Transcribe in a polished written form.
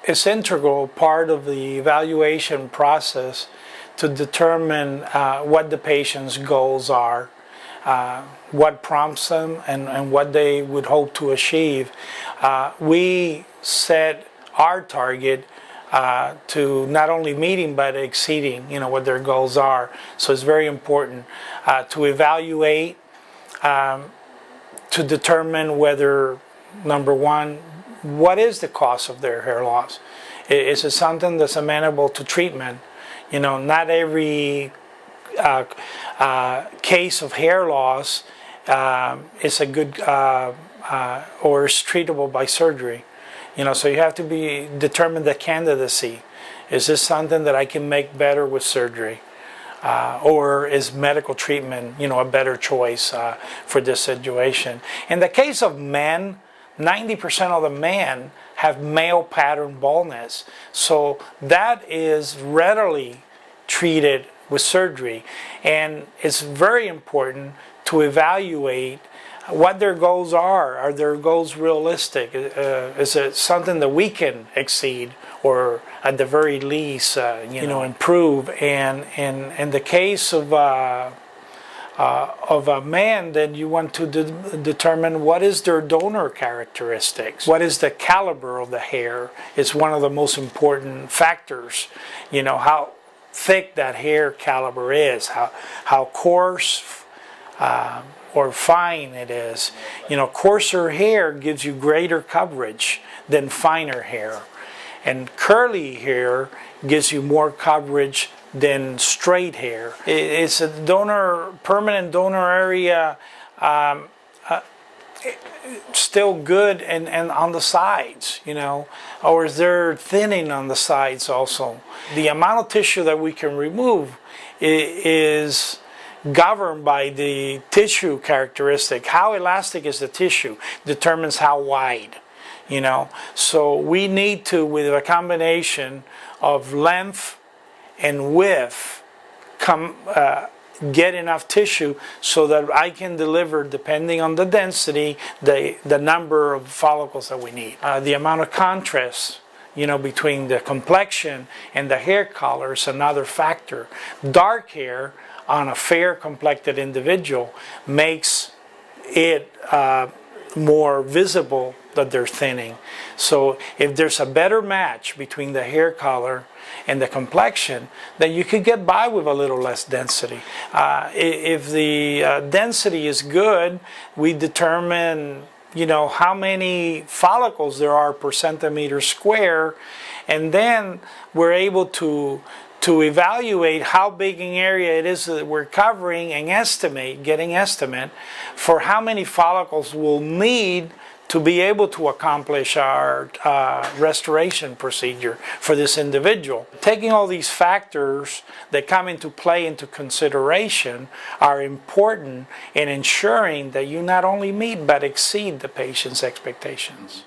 is integral part of the evaluation process to determine what the patient's goals are, what prompts them, and what they would hope to achieve. We set our target to not only meeting but exceeding, what their goals are. So it's very important to evaluate, to determine whether, number one, what is the cause of their hair loss? Is it something that's amenable to treatment? Not every case of hair loss is a good or is treatable by surgery. So you have to determine the candidacy. Is this something that I can make better with surgery? Or is medical treatment, a better choice for this situation? In the case of men, 90% of the men have male pattern baldness. So that is readily treated with surgery. And it's very important to evaluate what their goals are. Are their goals realistic? Is it something that we can exceed, or at the very least, improve? And in the case of a man, then you want to determine what is their donor characteristics. What is the caliber of the hair? It's one of the most important factors. How thick that hair caliber is, how coarse or fine it is. Coarser hair gives you greater coverage than finer hair, and curly hair gives you more coverage than straight hair. It's a permanent donor area still good and on the sides, or is there thinning on the sides also? The amount of tissue that we can remove is governed by the tissue characteristic. How elastic is the tissue determines how wide, So we need to, with a combination of length and width, get enough tissue so that I can deliver, depending on the density, the number of follicles that we need. The amount of contrast, between the complexion and the hair color is another factor. Dark hair on a fair complected individual makes it more visible that they're thinning. So if there's a better match between the hair color and the complexion, then you could get by with a little less density. If the density is good, we determine how many follicles there are per centimeter square, and then we're able to evaluate how big an area it is that we're covering and getting estimate for how many follicles we'll need to be able to accomplish our restoration procedure for this individual. Taking all these factors that come into play into consideration are important in ensuring that you not only meet but exceed the patient's expectations.